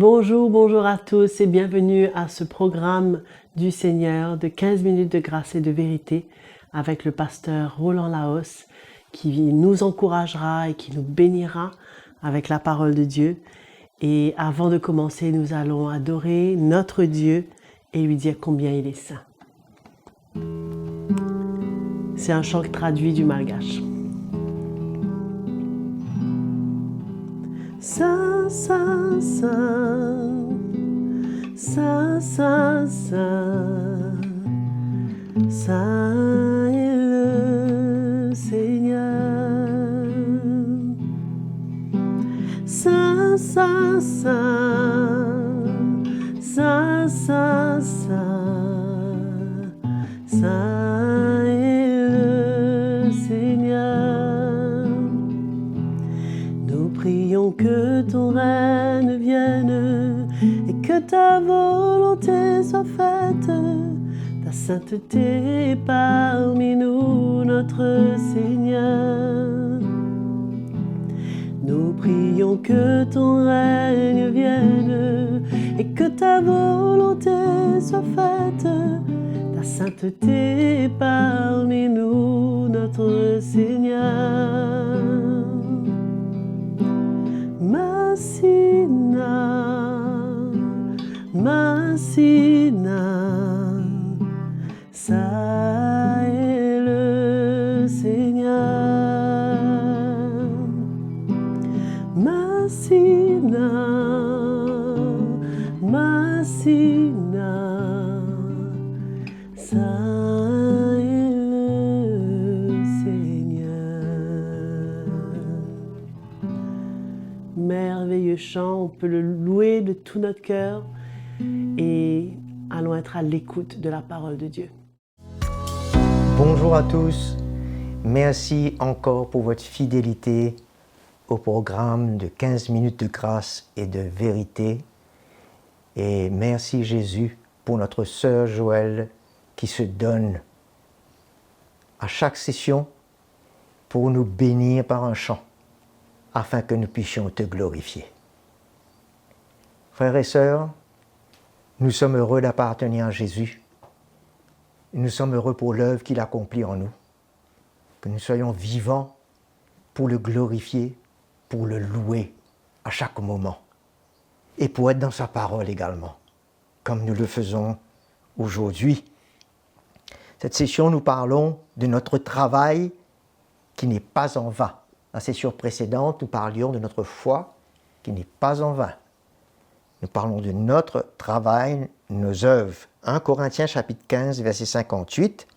Bonjour à tous et bienvenue à ce programme du Seigneur de 15 minutes de grâce et de vérité avec le pasteur Roland Laos qui nous encouragera et qui nous bénira avec la parole de Dieu. Et avant de commencer, nous allons adorer notre Dieu et lui dire combien il est saint. C'est un chant traduit du malgache. Saint, saint, saint, saint, saint, saint, saint est le Seigneur. Saint, saint, saint, saint, saint, saint, saint est le Seigneur. Nous prions que ton règne vienne et que ta volonté soit faite. Ta sainteté parmi nous, notre Seigneur. Nous prions que ton règne vienne et que ta volonté soit faite. Ta sainteté parmi nous, notre Seigneur. Masina, Masina, ça est le Seigneur. Masina, Masina, ça est le Seigneur. Merveilleux chant, on peut le louer de tout notre cœur et allons être à l'écoute de la parole de Dieu. Bonjour à tous, merci encore pour votre fidélité au programme de 15 minutes de grâce et de vérité. Et merci Jésus pour notre sœur Joëlle qui se donne à chaque session pour nous bénir par un chant afin que nous puissions te glorifier. Frères et sœurs, nous sommes heureux d'appartenir à Jésus. Nous sommes heureux pour l'œuvre qu'il accomplit en nous. Que nous soyons vivants pour le glorifier, pour le louer à chaque moment. Et pour être dans sa parole également, comme nous le faisons aujourd'hui. Cette session, nous parlons de notre travail qui n'est pas en vain. La session précédente, nous parlions de notre foi qui n'est pas en vain. Nous parlons de notre travail, nos œuvres. 1 Corinthiens chapitre 15, verset 58,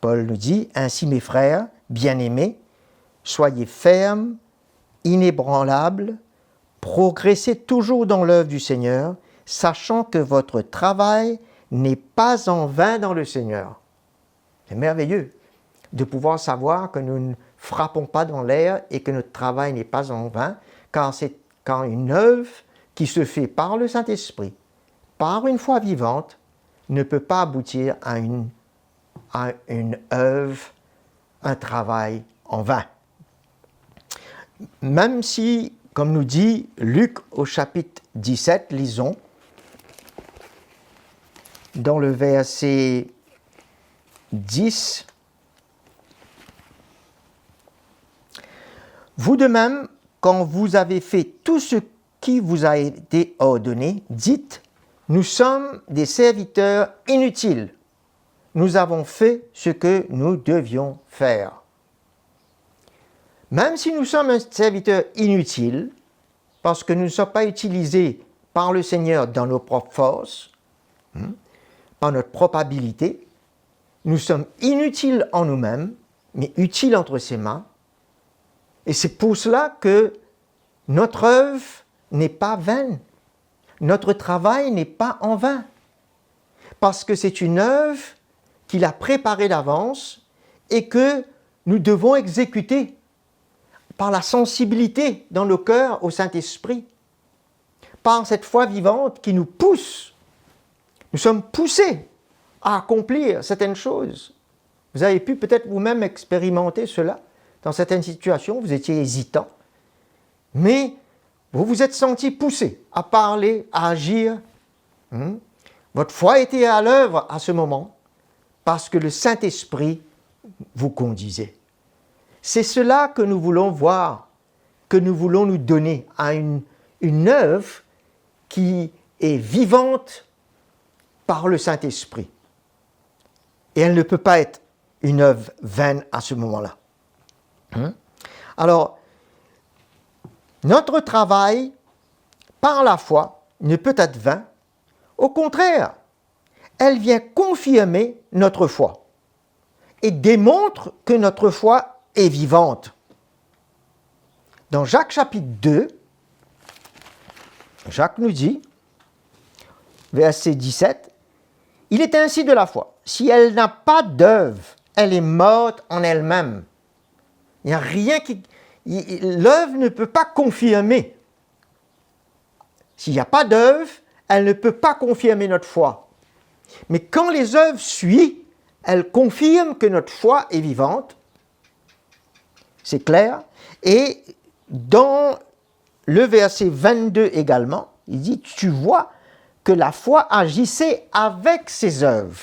Paul nous dit « Ainsi mes frères, bien-aimés, soyez fermes, inébranlables, progressez toujours dans l'œuvre du Seigneur, sachant que votre travail n'est pas en vain dans le Seigneur. » C'est merveilleux de pouvoir savoir que nous ne frappons pas dans l'air et que notre travail n'est pas en vain, car une œuvre qui se fait par le Saint-Esprit, par une foi vivante, ne peut pas aboutir à une œuvre, un travail en vain. Même si, comme nous dit Luc au chapitre 17, lisons, dans le verset 10, « Vous de même, quand vous avez fait tout ce qui vous a été ordonné, dites, nous sommes des serviteurs inutiles. Nous avons fait ce que nous devions faire. » Même si nous sommes un serviteur inutile, parce que nous ne sommes pas utilisés par le Seigneur dans nos propres forces, par notre propre habilité, nous sommes inutiles en nous-mêmes, mais utiles entre ses mains. Et c'est pour cela que notre œuvre n'est pas vaine. Notre travail n'est pas en vain. Parce que c'est une œuvre qu'il a préparée d'avance et que nous devons exécuter par la sensibilité dans nos cœurs au Saint-Esprit, par cette foi vivante qui nous pousse. Nous sommes poussés à accomplir certaines choses. Vous avez pu peut-être vous-même expérimenter cela. Dans certaines situations, vous étiez hésitant. Mais vous vous êtes senti poussé à parler, à agir. Votre foi était à l'œuvre à ce moment parce que le Saint-Esprit vous conduisait. C'est cela que nous voulons voir, que nous voulons nous donner à une œuvre qui est vivante par le Saint-Esprit. Et elle ne peut pas être une œuvre vaine à ce moment-là. Alors, notre travail par la foi ne peut être vain. Au contraire, elle vient confirmer notre foi et démontre que notre foi est vivante. Dans Jacques chapitre 2, Jacques nous dit, verset 17, « Il est ainsi de la foi. Si elle n'a pas d'œuvre, elle est morte en elle-même. » Il n'y a rien qui... L'œuvre ne peut pas confirmer. S'il n'y a pas d'œuvre, elle ne peut pas confirmer notre foi. Mais quand les œuvres suivent, elles confirment que notre foi est vivante. C'est clair. Et dans le verset 22 également, il dit, tu vois que la foi agissait avec ses œuvres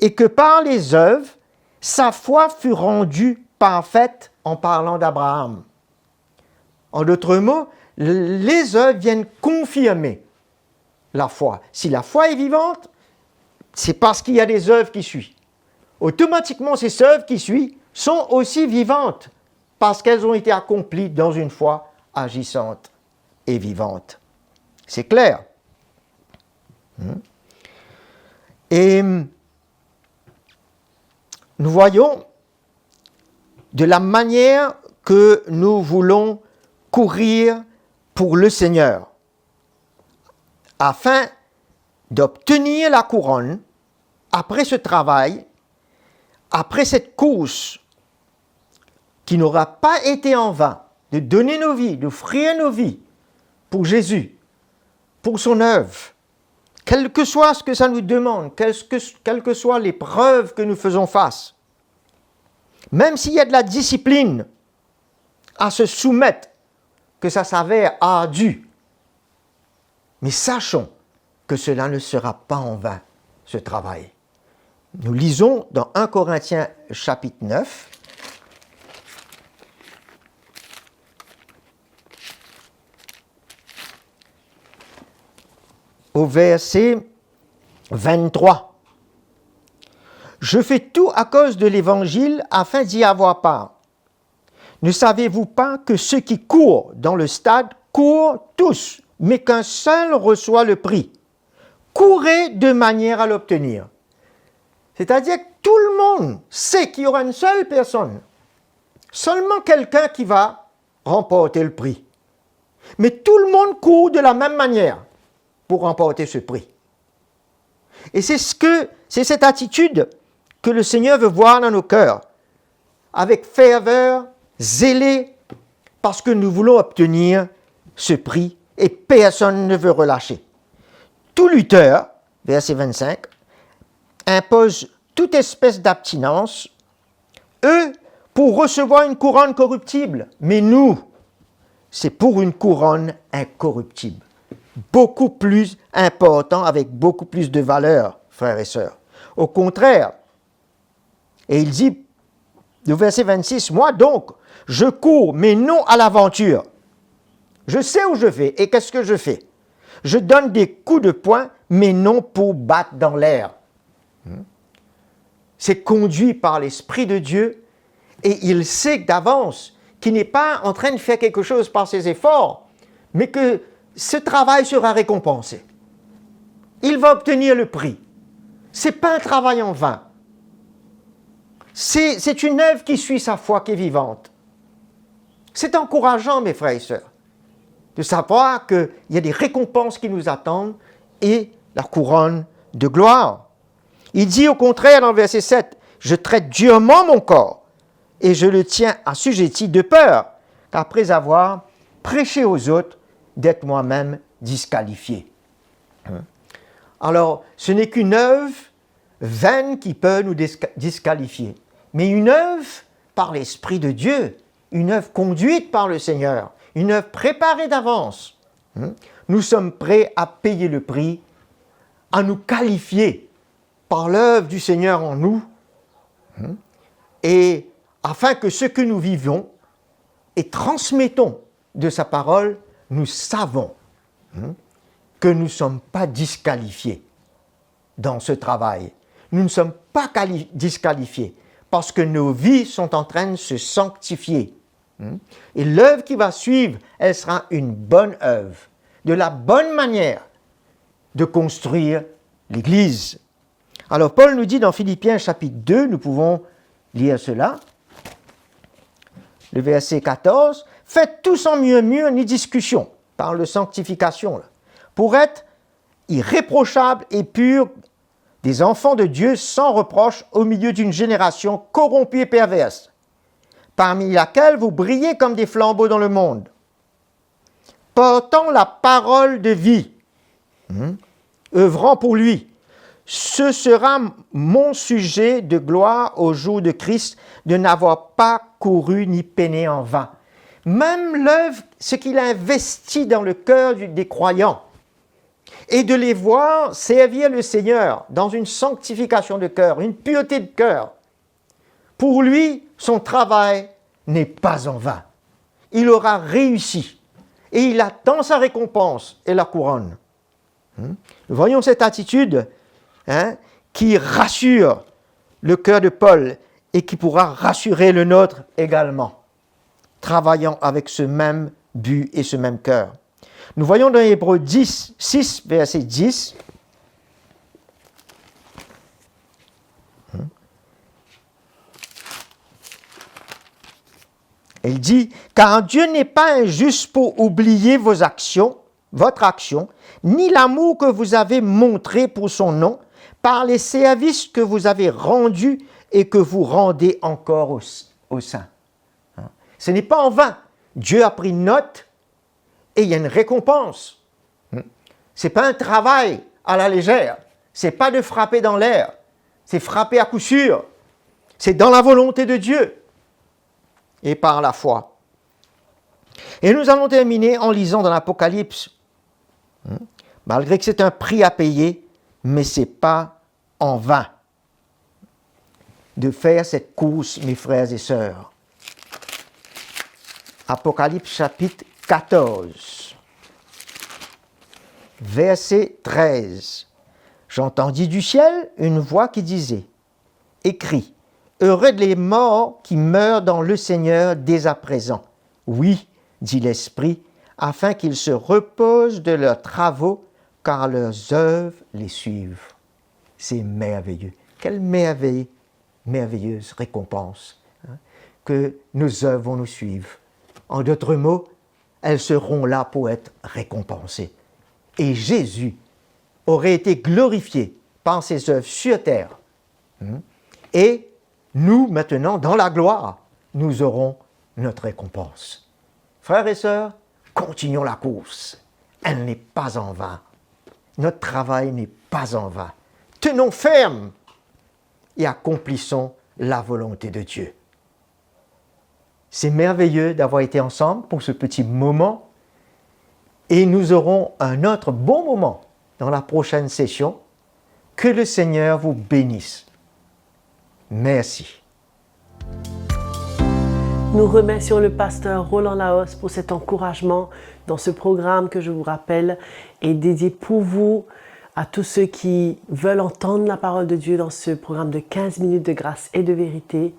et que par les œuvres, sa foi fut rendue parfaite en parlant d'Abraham. En d'autres mots, les œuvres viennent confirmer la foi. Si la foi est vivante, c'est parce qu'il y a des œuvres qui suivent. Automatiquement, ces œuvres qui suivent sont aussi vivantes parce qu'elles ont été accomplies dans une foi agissante et vivante. C'est clair. Et nous voyons de la manière que nous voulons courir pour le Seigneur, afin d'obtenir la couronne après ce travail, après cette course qui n'aura pas été en vain, de donner nos vies, d'offrir nos vies pour Jésus, pour son œuvre, quel que soit ce que ça nous demande, quelles que soient les preuves que nous faisons face, même s'il y a de la discipline à se soumettre, que ça s'avère ardu, mais sachons que cela ne sera pas en vain, ce travail. Nous lisons dans 1 Corinthiens chapitre 9, au verset 23. « Je fais tout à cause de l'Évangile afin d'y avoir part. Ne savez-vous pas que ceux qui courent dans le stade courent tous, mais qu'un seul reçoit le prix? Courez de manière à l'obtenir. » C'est-à-dire que tout le monde sait qu'il y aura une seule personne, seulement quelqu'un qui va remporter le prix. Mais tout le monde court de la même manière pour remporter ce prix. Et c'est cette attitude que le Seigneur veut voir dans nos cœurs, avec ferveur, zélé, parce que nous voulons obtenir ce prix et personne ne veut relâcher. Tout lutteur, verset 25, impose toute espèce d'abstinence, eux, pour recevoir une couronne corruptible, mais nous, c'est pour une couronne incorruptible, beaucoup plus important, avec beaucoup plus de valeur, frères et sœurs. Au contraire, et il dit, au verset 26, « Moi donc, je cours, mais non à l'aventure. Je sais où je vais et qu'est-ce que je fais. Je donne des coups de poing, mais non pour battre dans l'air. » C'est conduit par l'Esprit de Dieu et il sait d'avance qu'il n'est pas en train de faire quelque chose par ses efforts, mais que ce travail sera récompensé. Il va obtenir le prix. Ce n'est pas un travail en vain. C'est une œuvre qui suit sa foi, qui est vivante. C'est encourageant, mes frères et sœurs, de savoir qu'il y a des récompenses qui nous attendent et la couronne de gloire. Il dit au contraire dans le verset 7, « Je traite durement mon corps et je le tiens assujetti de peur, qu'après avoir prêché aux autres, d'être moi-même disqualifié. » Alors, ce n'est qu'une œuvre vaine qui peut nous disqualifier, mais une œuvre par l'Esprit de Dieu, une œuvre conduite par le Seigneur, une œuvre préparée d'avance. Nous sommes prêts à payer le prix, à nous qualifier par l'œuvre du Seigneur en nous, et afin que ce que nous vivons et transmettons de sa parole, nous savons que nous ne sommes pas disqualifiés dans ce travail. Nous ne sommes pas disqualifiés parce que nos vies sont en train de se sanctifier. Et l'œuvre qui va suivre, elle sera une bonne œuvre, de la bonne manière de construire l'Église. Alors Paul nous dit dans Philippiens chapitre 2, nous pouvons lire cela, le verset 14, « Faites tout sans murmure ni discussion, parle de sanctification, là, pour être irréprochables et purs, des enfants de Dieu sans reproche au milieu d'une génération corrompue et perverse, parmi laquelle vous brillez comme des flambeaux dans le monde, portant la parole de vie, œuvrant pour lui. Ce sera mon sujet de gloire au jour de Christ, de n'avoir pas couru ni peiné en vain. » Même l'œuvre, ce qu'il a investi dans le cœur des croyants, et de les voir servir le Seigneur dans une sanctification de cœur, une pureté de cœur. Pour lui, son travail n'est pas en vain. Il aura réussi et il attend sa récompense et la couronne. Nous voyons cette attitude qui rassure le cœur de Paul et qui pourra rassurer le nôtre également, travaillant avec ce même but et ce même cœur. Nous voyons dans Hébreux 6, verset 10, il dit, « Car Dieu n'est pas injuste pour oublier vos actions, votre action, ni l'amour que vous avez montré pour son nom, par les services que vous avez rendus et que vous rendez encore aux saints. » Ce n'est pas en vain. Dieu a pris note et il y a une récompense. Ce n'est pas un travail à la légère. Ce n'est pas de frapper dans l'air. C'est frapper à coup sûr. C'est dans la volonté de Dieu et par la foi. Et nous allons terminer en lisant dans l'Apocalypse. Malgré que c'est un prix à payer, mais ce n'est pas en vain de faire cette course, mes frères et sœurs. Apocalypse chapitre 14, verset 13. J'entendis du ciel une voix qui disait, « Écris, heureux les morts qui meurent dans le Seigneur dès à présent. Oui, dit l'Esprit, afin qu'ils se reposent de leurs travaux, car leurs œuvres les suivent. » C'est merveilleux. Quelle merveilleuse récompense que nos œuvres vont nous suivre. En d'autres mots, elles seront là pour être récompensées. Et Jésus aurait été glorifié par ses œuvres sur terre. Et nous, maintenant, dans la gloire, nous aurons notre récompense. Frères et sœurs, continuons la course. Elle n'est pas en vain. Notre travail n'est pas en vain. Tenons ferme et accomplissons la volonté de Dieu. C'est merveilleux d'avoir été ensemble pour ce petit moment et nous aurons un autre bon moment dans la prochaine session. Que le Seigneur vous bénisse. Merci. Nous remercions le pasteur Roland Laos pour cet encouragement dans ce programme que je vous rappelle est dédié pour vous, à tous ceux qui veulent entendre la parole de Dieu dans ce programme de 15 minutes de grâce et de vérité.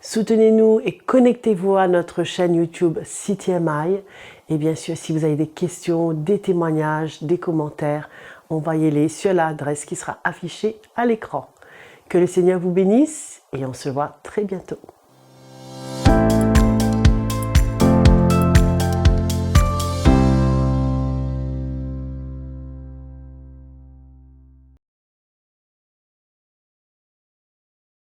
Soutenez-nous et connectez-vous à notre chaîne YouTube CTMI. Et bien sûr, si vous avez des questions, des témoignages, des commentaires, envoyez-les sur l'adresse qui sera affichée à l'écran. Que le Seigneur vous bénisse et on se voit très bientôt.